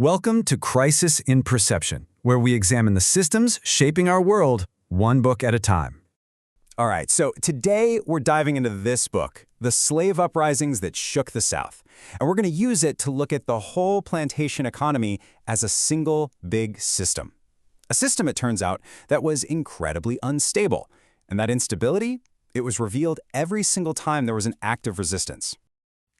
Welcome to Crisis in Perception, where we examine the systems shaping our world, one book at a time. All right, so today we're diving into this book, The Slave Uprisings That Shook the South. And we're going to use it to look at the whole plantation economy as a single big system. A system, it turns out, that was incredibly unstable. And that instability, it was revealed every single time there was an act of resistance.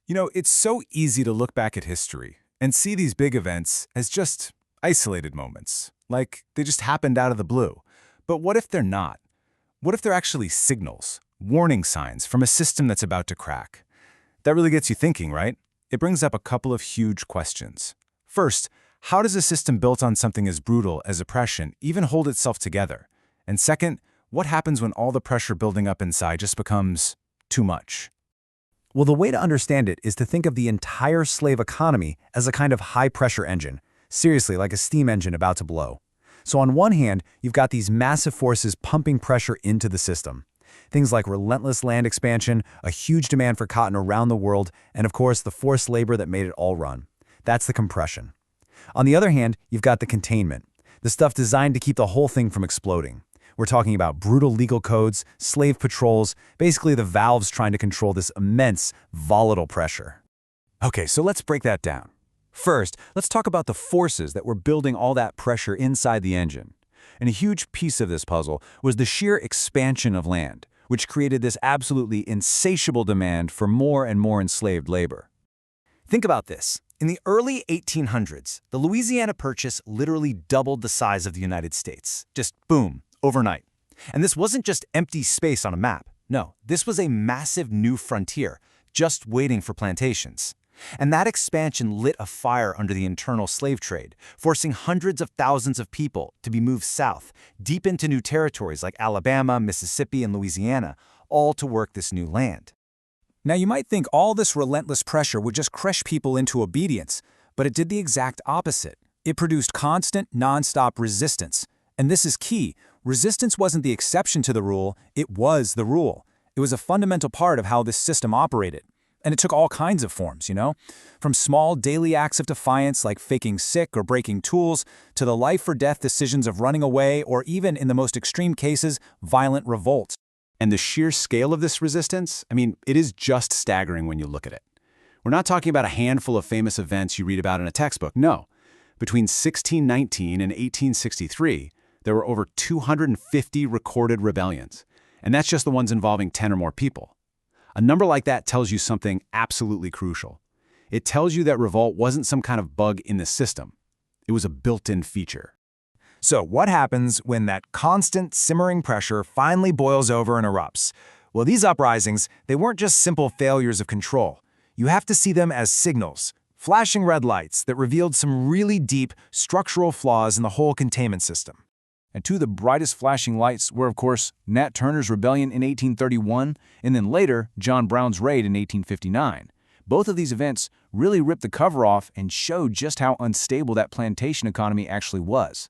You know, it's so easy to look back at history and see these big events as just isolated moments, like they just happened out of the blue. But what if they're not? What if they're actually signals, warning signs from a system that's about to crack? That really gets you thinking, right? It brings up a couple of huge questions. First, how does a system built on something as brutal as oppression even hold itself together? And second, what happens when all the pressure building up inside just becomes too much? Well, the way to understand it is to think of the entire slave economy as a kind of high-pressure engine, seriously, like a steam engine about to blow. So on one hand, you've got these massive forces pumping pressure into the system. Things like relentless land expansion, a huge demand for cotton around the world, and of course the forced labor that made it all run. That's the compression. On the other hand, you've got the containment, the stuff designed to keep the whole thing from exploding. We're talking about brutal legal codes, slave patrols, basically the valves trying to control this immense, volatile pressure. Okay, so let's break that down. First, let's talk about the forces that were building all that pressure inside the engine. And a huge piece of this puzzle was the sheer expansion of land, which created this absolutely insatiable demand for more and more enslaved labor. Think about this. In the early 1800s, the Louisiana Purchase literally doubled the size of the United States. Just boom, overnight. And this wasn't just empty space on a map. No, this was a massive new frontier, just waiting for plantations. And that expansion lit a fire under the internal slave trade, forcing hundreds of thousands of people to be moved south, deep into new territories like Alabama, Mississippi, and Louisiana, all to work this new land. Now you might think all this relentless pressure would just crush people into obedience, but it did the exact opposite. It produced constant, non-stop resistance. And this is key. Resistance wasn't the exception to the rule, it was the rule. It was a fundamental part of how this system operated. And it took all kinds of forms, from small daily acts of defiance like faking sick or breaking tools, to the life-or-death decisions of running away, or even, in the most extreme cases, violent revolt. And the sheer scale of this resistance, it is just staggering when you look at it. We're not talking about a handful of famous events you read about in a textbook, no. Between 1619 and 1863, there were over 250 recorded rebellions. And that's just the ones involving 10 or more people. A number like that tells you something absolutely crucial. It tells you that revolt wasn't some kind of bug in the system. It was a built-in feature. So what happens when that constant simmering pressure finally boils over and erupts? Well, these uprisings, they weren't just simple failures of control. You have to see them as signals, flashing red lights that revealed some really deep structural flaws in the whole containment system. And two of the brightest flashing lights were, of course, Nat Turner's rebellion in 1831, and then later, John Brown's raid in 1859. Both of these events really ripped the cover off and showed just how unstable that plantation economy actually was.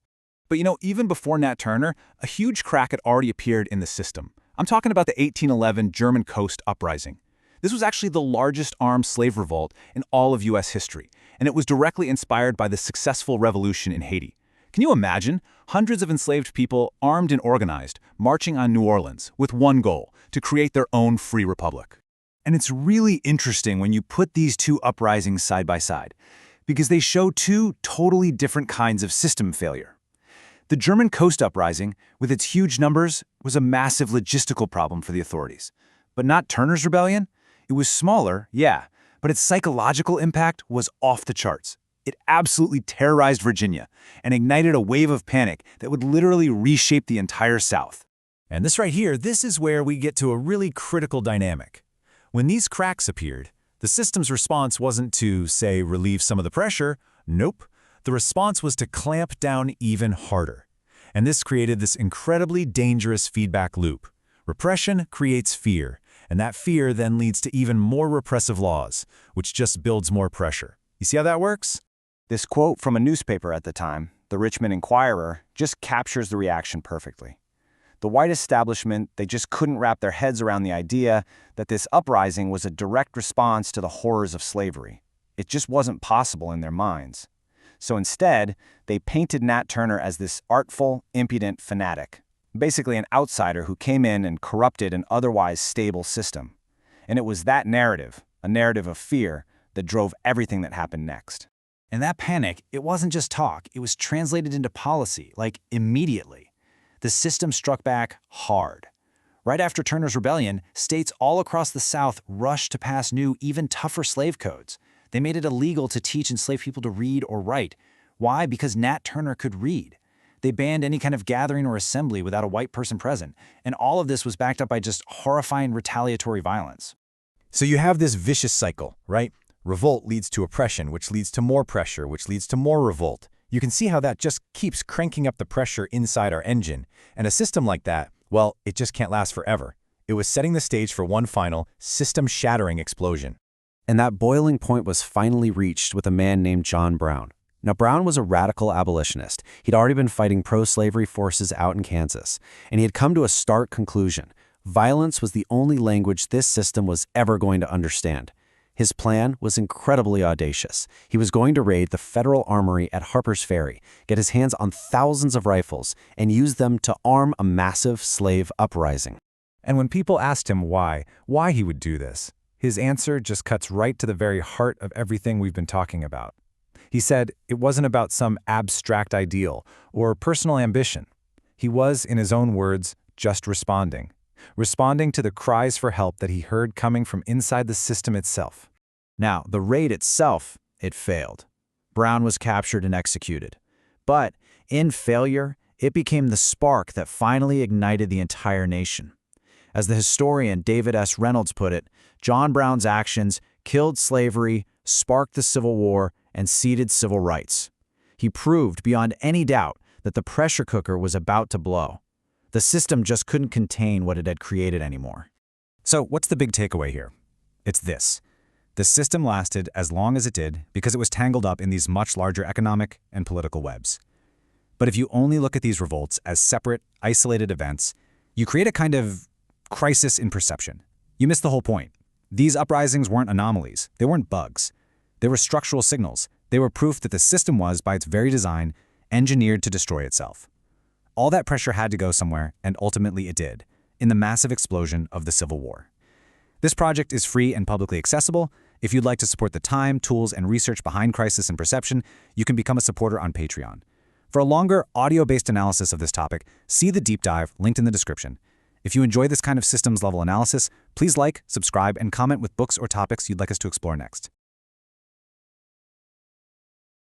But even before Nat Turner, a huge crack had already appeared in the system. I'm talking about the 1811 German Coast Uprising. This was actually the largest armed slave revolt in all of U.S. history, and it was directly inspired by the successful revolution in Haiti. Can you imagine? Hundreds of enslaved people, armed and organized, marching on New Orleans with one goal, to create their own free republic. And it's really interesting when you put these two uprisings side by side, because they show two totally different kinds of system failure. The German Coast Uprising, with its huge numbers, was a massive logistical problem for the authorities. But not Turner's rebellion? It was smaller, yeah, but its psychological impact was off the charts. It absolutely terrorized Virginia and ignited a wave of panic that would literally reshape the entire South. And this right here, this is where we get to a really critical dynamic. When these cracks appeared, the system's response wasn't to, say, relieve some of the pressure. Nope. The response was to clamp down even harder. And this created this incredibly dangerous feedback loop. Repression creates fear, and that fear then leads to even more repressive laws, which just builds more pressure. You see how that works? This quote from a newspaper at the time, the Richmond Enquirer, just captures the reaction perfectly. The white establishment, they just couldn't wrap their heads around the idea that this uprising was a direct response to the horrors of slavery. It just wasn't possible in their minds. So instead, they painted Nat Turner as this artful, impudent fanatic, basically an outsider who came in and corrupted an otherwise stable system. And it was that narrative, a narrative of fear, that drove everything that happened next. And that panic, it wasn't just talk, it was translated into policy, like immediately. The system struck back hard. Right after Turner's rebellion, states all across the South rushed to pass new, even tougher slave codes. They made it illegal to teach enslaved people to read or write. Why? Because Nat Turner could read. They banned any kind of gathering or assembly without a white person present, and all of this was backed up by just horrifying retaliatory violence. So you have this vicious cycle, right? Revolt leads to oppression, which leads to more pressure, which leads to more revolt. You can see how that just keeps cranking up the pressure inside our engine. And a system like that, well, it just can't last forever. It was setting the stage for one final, system-shattering explosion. And that boiling point was finally reached with a man named John Brown. Now, Brown was a radical abolitionist. He'd already been fighting pro-slavery forces out in Kansas, and he had come to a stark conclusion. Violence was the only language this system was ever going to understand. His plan was incredibly audacious. He was going to raid the federal armory at Harper's Ferry, get his hands on thousands of rifles, and use them to arm a massive slave uprising. And when people asked him why he would do this, his answer just cuts right to the very heart of everything we've been talking about. He said it wasn't about some abstract ideal or personal ambition. He was, in his own words, just responding to the cries for help that he heard coming from inside the system itself. Now, the raid itself, it failed. Brown was captured and executed. But in failure, it became the spark that finally ignited the entire nation. As the historian David S. Reynolds put it, John Brown's actions killed slavery, sparked the Civil War, and ceded civil rights. He proved beyond any doubt that the pressure cooker was about to blow. The system just couldn't contain what it had created anymore. So what's the big takeaway here? It's this. The system lasted as long as it did because it was tangled up in these much larger economic and political webs. But if you only look at these revolts as separate, isolated events, you create a kind of crisis in perception. You miss the whole point. These uprisings weren't anomalies. They weren't bugs. They were structural signals. They were proof that the system was, by its very design, engineered to destroy itself. All that pressure had to go somewhere, and ultimately it did, in the massive explosion of the Civil War. This project is free and publicly accessible. If you'd like to support the time, tools, and research behind crisis and perception, you can become a supporter on Patreon. For a longer, audio-based analysis of this topic, see the deep dive linked in the description. If you enjoy this kind of systems-level analysis, please like, subscribe, and comment with books or topics you'd like us to explore next.